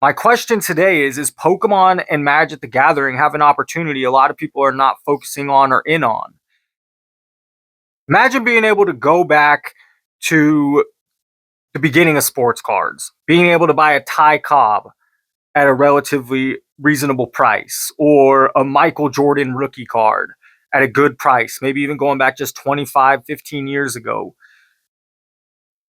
My question today is Pokemon and Magic the Gathering have an opportunity a lot of people are not focusing on or in on? Imagine being able to go back to the beginning of sports cards, being able to buy a Ty Cobb at a relatively reasonable price, or a Michael Jordan rookie card at a good price, maybe even going back just 25, 15 years ago.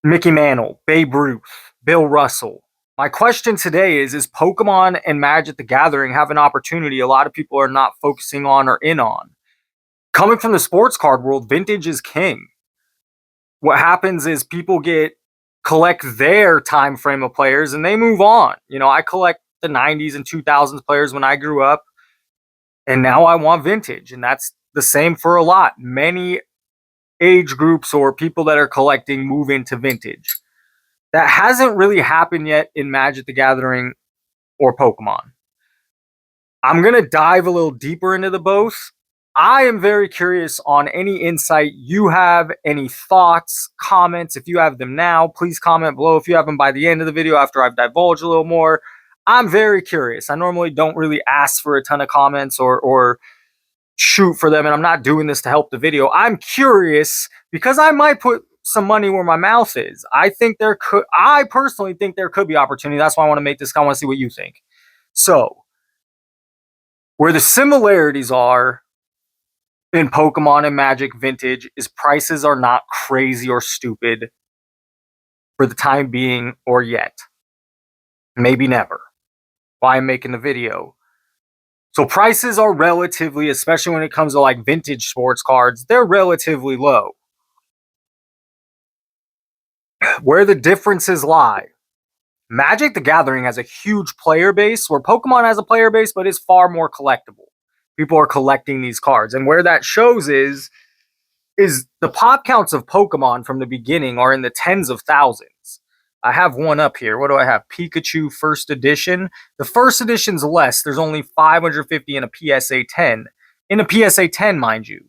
Mickey Mantle, Babe Ruth, Bill Russell. My question today is Pokemon and Magic the Gathering have an opportunity a lot of people are not focusing on or in on? Coming from the sports card world, vintage is king. What happens is people collect their time frame of players and they move on. I collect the 90s and 2000s players when I grew up, and now I want vintage, and that's the same for a lot. Many age groups or people that are collecting move into vintage. That hasn't really happened yet in Magic the Gathering or Pokemon. I'm going to dive a little deeper into the both. I am very curious on any insight you have, any thoughts, comments. If you have them now, please comment below. If you have them by the end of the video after I've divulged a little more, I'm very curious. I normally don't really ask for a ton of comments or shoot for them, and I'm not doing this to help the video. I'm curious because I might put some money where my mouth is. I personally think there could be opportunity. That's why I want to make this. I want to see what you think. So, where the similarities are in Pokemon and Magic Vintage is prices are not crazy or stupid for the time being or yet. Maybe never. Why I'm making the video. So prices are relatively, especially when it comes to like vintage sports cards, they're relatively low. Where the differences lie. Magic the Gathering has a huge player base, where Pokemon has a player base, but is far more collectible. People are collecting these cards. And where that shows is the pop counts of Pokemon from the beginning are in the tens of thousands. I have one up here. What do I have? Pikachu first edition. The first edition's less. There's only 550 in a PSA 10. In a PSA 10, mind you.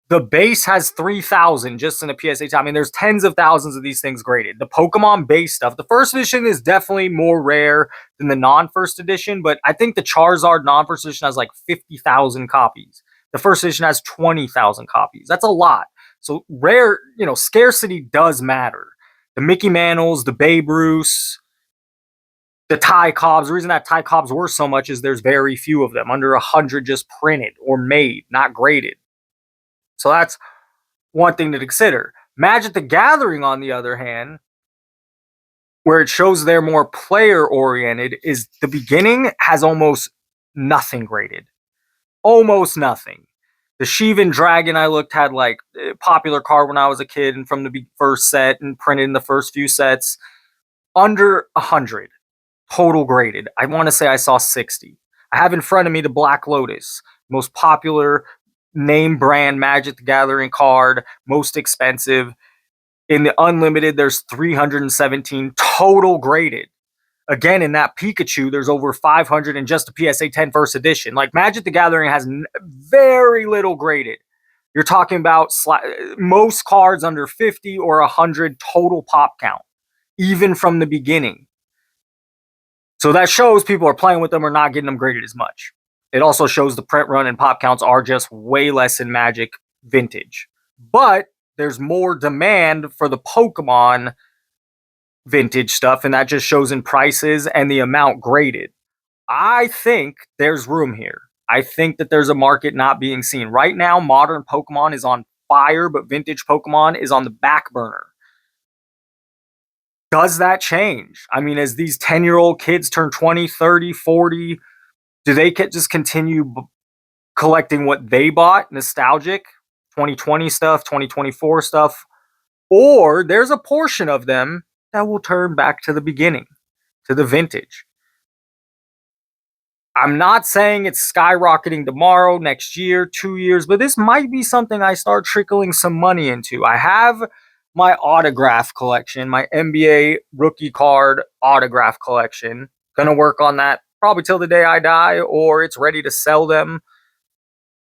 The base has 3,000 just in a PSA 10. I mean, there's tens of thousands of these things graded. The Pokemon base stuff. The first edition is definitely more rare than the non-first edition, but I think the Charizard non-first edition has like 50,000 copies. The first edition has 20,000 copies. That's a lot. So rare, scarcity does matter. The Mickey Mantles, the Babe Ruths, the Ty Cobbs. The reason that Ty Cobbs were so much is there's very few of them, under 100 just printed or made, not graded. So that's one thing to consider. Magic the Gathering, on the other hand, where it shows they're more player-oriented, is the beginning has almost nothing graded. Almost nothing. The Shivan Dragon I looked had like a popular card when I was a kid and from the first set and printed in the first few sets. Under 100 total graded. I want to say I saw 60. I have in front of me the Black Lotus, most popular name brand Magic the Gathering card, most expensive. In the Unlimited, there's 317 total graded. Again, in that Pikachu, there's over 500 in just a PSA 10 first edition. Like, Magic the Gathering has very little graded. You're talking about most cards under 50 or 100 total pop count, even from the beginning. So that shows people are playing with them or not getting them graded as much. It also shows the print run and pop counts are just way less in Magic Vintage. But there's more demand for the Pokemon vintage stuff, and that just shows in prices and the amount graded. I think there's room here. I think that there's a market not being seen. Right now, modern Pokemon is on fire, but vintage Pokemon is on the back burner. Does that change? I mean, as these 10-year-old kids turn 20, 30, 40, do they just continue collecting what they bought, nostalgic, 2020 stuff, 2024 stuff? Or there's a portion of them that will turn back to the beginning, to the vintage. I'm not saying it's skyrocketing tomorrow, next year, 2 years, but this might be something I start trickling some money into. I have my autograph collection, my NBA rookie card autograph collection. Gonna work on that probably till the day I die, or it's ready to sell them.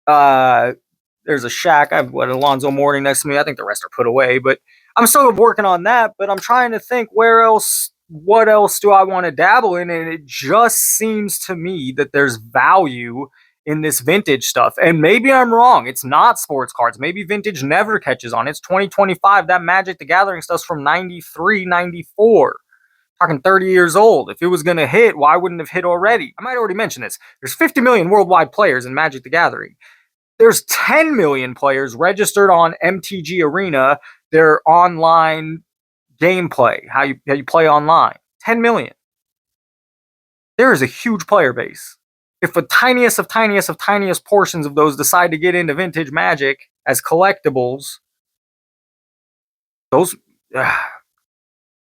There's a Shaq. I have Alonzo Mourning next to me. I think the rest are put away, but I'm still working on that. But I'm trying to think where else what else do I want to dabble in? And it just seems to me that there's value in this vintage stuff. And maybe I'm wrong. It's not sports cards. Maybe vintage never catches on. It's 2025. That Magic the Gathering stuff's from 93, 94. Talking 30 years old. If it was going to hit, why wouldn't it have hit already? I might already mention this. There's 50 million worldwide players in Magic the Gathering. There's 10 million players registered on MTG Arena, their online gameplay, how you play online. 10 million. There is a huge player base. If the tiniest of tiniest of tiniest portions of those decide to get into vintage Magic as collectibles, those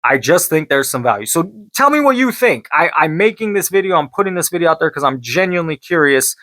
I just think there's some value. So tell me what you think. I'm making this video, I'm putting this video out there because I'm genuinely curious.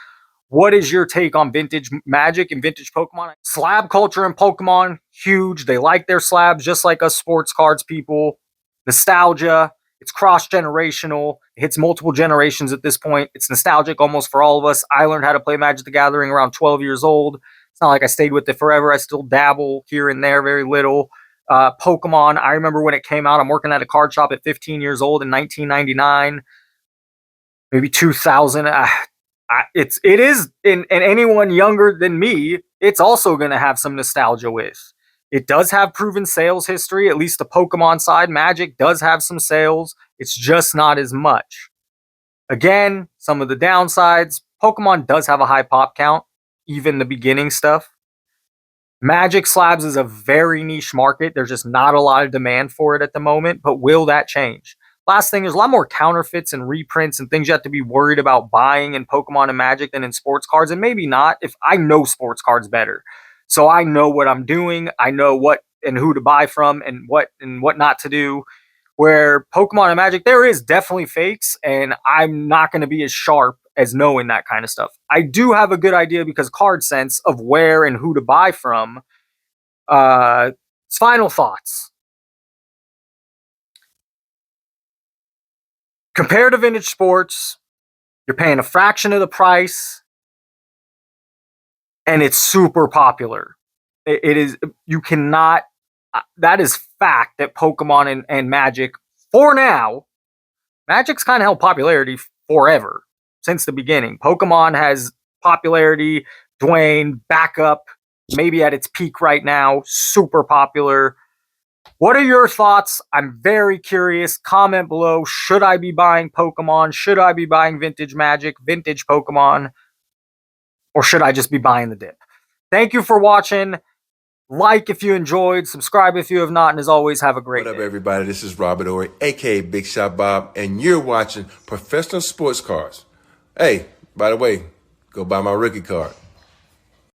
What is your take on vintage Magic and vintage Pokemon? Slab culture in Pokemon, huge. They like their slabs just like us sports cards people. Nostalgia, it's cross-generational. It hits multiple generations at this point. It's nostalgic almost for all of us. I learned how to play Magic the Gathering around 12 years old. It's not like I stayed with it forever. I still dabble here and there, very little. Pokemon, I remember when it came out. I'm working at a card shop at 15 years old in 1999, maybe 2000. It is, and anyone younger than me, it's also going to have some nostalgia with. It does have proven sales history, at least the Pokemon side. Magic does have some sales. It's just not as much. Again, some of the downsides, Pokemon does have a high pop count, even the beginning stuff. Magic slabs is a very niche market. There's just not a lot of demand for it at the moment, but will that change? Last thing, there's a lot more counterfeits and reprints and things you have to be worried about buying in Pokemon and Magic than in sports cards, and maybe not if I know sports cards better. So I know what I'm doing. I know what and who to buy from and what not to do. Where Pokemon and Magic, there is definitely fakes, and I'm not going to be as sharp as knowing that kind of stuff. I do have a good idea because card sense of where and who to buy from. Final thoughts. Compared to vintage sports, you're paying a fraction of the price, and it's super popular. It is, you cannot, that is fact that Pokemon and Magic, for now, Magic's kind of held popularity forever, since the beginning. Pokemon has popularity, Dwayne, back up, maybe at its peak right now, super popular. What are your thoughts? I'm very curious. Comment below. Should I be buying Pokemon? Should I be buying vintage Magic, vintage Pokemon? Or should I just be buying the dip? Thank you for watching. Like if you enjoyed. Subscribe if you have not. And as always, have a great day. What up, everybody? This is Robert Ory, a.k.a. Big Shot Bob, and you're watching Professional Sports Cards. Hey, by the way, go buy my rookie card.